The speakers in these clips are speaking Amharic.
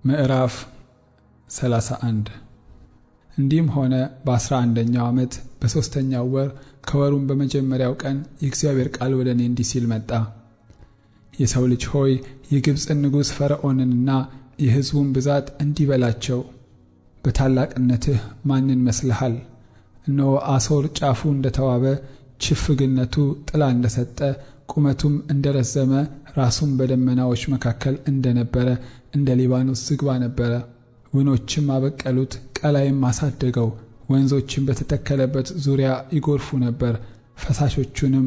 ምዕራፍ 31 እንዲህም ሆነ በ11ኛው ዓመት በ3ኛው ወር ከወሩም በመጀመሪያው ቀን የእግዚአብሔር ቃል ወደ እኔ እንዲህ ሲል መጣ። የሰው ልጅ ሆይ የግብፅን ንጉሥ ፈርዖንንና የሕዝቡን ብዛት እንዲህ በላቸው፣ በታላቅነትህ ማንን መስልሃል? እነሆ አሦር ጫፉ እንደተዋበ ችፍግነቱ ጥላ እንደሰጠ ቁመቱም እንደረዘመ ራሱም በደመናዎች መካከል እንደነበረ እንደ ሊባኖስ ዝግባ ነበረ። ወይኖችም አበቀሉት፣ ቀላይም አሳደገው። ወንዞችም በተተከለበት ዙሪያ ይጎርፉ ነበር። ፈሳሾቹንም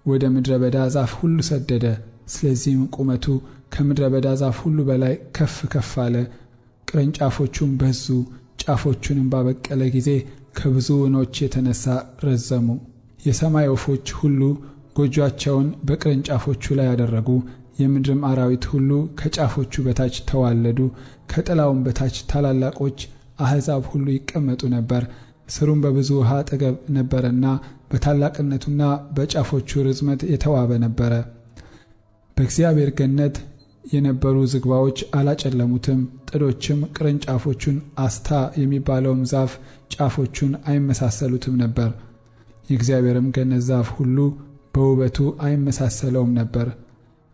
ወደ ምድረ በዳ ዛፍ ሁሉ ሰደደ። ስለዚህም ቁመቱ ከምድረ በዳ ዛፍ ሁሉ በላይ ከፍ ከፍ አለ። ቅርንጫፎቹም በዙ። ጫፎቹንም ባበቀለ ጊዜ ከብዙ ወይኖች የተነሳ ረዘሙ። የሰማይ ወፎች ሁሉ ጎጆአቸውን በቅርንጫፎቹ ላይ አደረጉ። የምድርም አራዊት ሁሉ ከጫፎቹ በታች ተዋለዱ። ከጥላውም በታች ታላላቆች አሕዛብ ሁሉ ይቀመጡ ነበር። ስሩም በብዙ ውሃ አጠገብ ነበረና በታላቅነቱና በጫፎቹ ርዝመት የተዋበ ነበረ። በእግዚአብሔር ገነት የነበሩ ዝግባዎች አላጨለሙትም። ጥዶችም ቅርንጫፎቹን አስታ የሚባለውም ዛፍ ጫፎቹን አይመሳሰሉትም ነበር። የእግዚአብሔርም ገነት ዛፍ ሁሉ በውበቱ አይመሳሰለውም ነበር።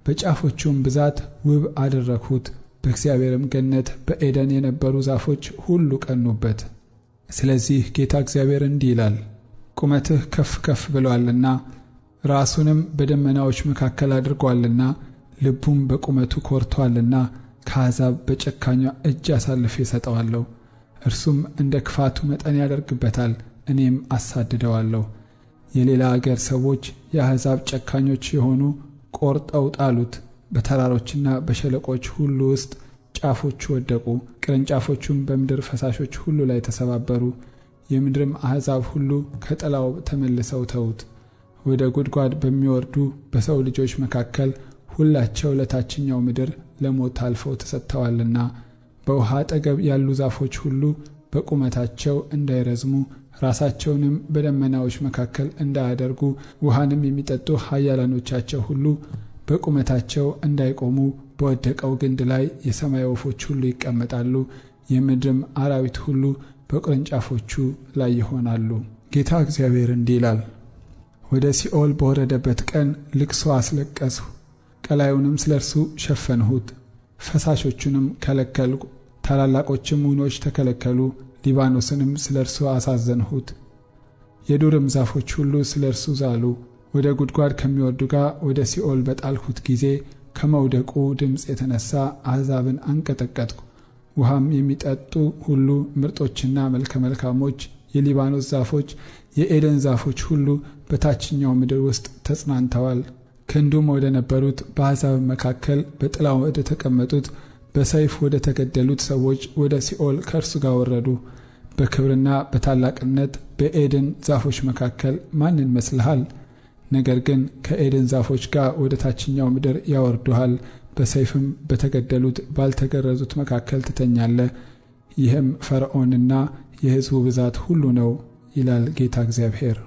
በጫፎቹም ብዛት ውብ አደረግሁት። በእግዚአብሔርም ገነት በኤደን የነበሩ ዛፎች ሁሉ ቀኑበት። ስለዚህ ጌታ እግዚአብሔር እንዲህ ይላል፣ ቁመትህ ከፍ ከፍ ብሎአልና ራሱንም በደመናዎች መካከል አድርጓልና ልቡም በቁመቱ ኮርቶአልና ከአሕዛብ በጨካኟ እጅ አሳልፌ እሰጠዋለሁ። እርሱም እንደ ክፋቱ መጠን ያደርግበታል፣ እኔም አሳድደዋለሁ። የሌላ አገር ሰዎች የአሕዛብ ጨካኞች የሆኑ ቆርጠው ጣሉት። በተራሮችና በሸለቆች ሁሉ ውስጥ ጫፎቹ ወደቁ። ቅርንጫፎቹም በምድር ፈሳሾች ሁሉ ላይ ተሰባበሩ። የምድርም አሕዛብ ሁሉ ከጥላው ተመልሰው ተዉት። ወደ ጉድጓድ በሚወርዱ በሰው ልጆች መካከል ሁላቸው ለታችኛው ምድር ለሞት አልፈው ተሰጥተዋልና በውሃ አጠገብ ያሉ ዛፎች ሁሉ በቁመታቸው እንዳይረዝሙ ራሳቸውንም በደመናዎች መካከል እንዳያደርጉ ውሃንም የሚጠጡ ኃያላኖቻቸው ሁሉ በቁመታቸው እንዳይቆሙ በወደቀው ግንድ ላይ የሰማይ ወፎች ሁሉ ይቀመጣሉ። የምድርም አራዊት ሁሉ በቅርንጫፎቹ ላይ ይሆናሉ። ጌታ እግዚአብሔር እንዲህ ይላል፣ ወደ ሲኦል በወረደበት ቀን ልቅሶ አስለቀስሁ፣ ቀላዩንም ስለ እርሱ ሸፈንሁት። ፈሳሾቹንም ከለከልሁ፣ ታላላቆችም ወይኖች ተከለከሉ። ሊባኖስንም ስለ እርሱ አሳዘንሁት። የዱርም ዛፎች ሁሉ ስለ እርሱ ዛሉ። ወደ ጉድጓድ ከሚወርዱ ጋር ወደ ሲኦል በጣልሁት ጊዜ ከመውደቁ ድምፅ የተነሳ አሕዛብን አንቀጠቀጥኩ። ውሃም የሚጠጡ ሁሉ ምርጦችና መልከ መልካሞች የሊባኖስ ዛፎች፣ የኤደን ዛፎች ሁሉ በታችኛው ምድር ውስጥ ተጽናንተዋል። ክንዱም ወደ ነበሩት በአሕዛብ መካከል በጥላው ወደ ተቀመጡት በሰይፍ ወደ ተገደሉት ሰዎች ወደ ሲኦል ከእርሱ ጋር ወረዱ። በክብርና በታላቅነት በኤደን ዛፎች መካከል ማንን መስልሃል? ነገር ግን ከኤደን ዛፎች ጋር ወደ ታችኛው ምድር ያወርዱሃል። በሰይፍም በተገደሉት ባልተገረዙት መካከል ትተኛለህ። ይህም ፈርዖንና የሕዝቡ ብዛት ሁሉ ነው፣ ይላል ጌታ እግዚአብሔር።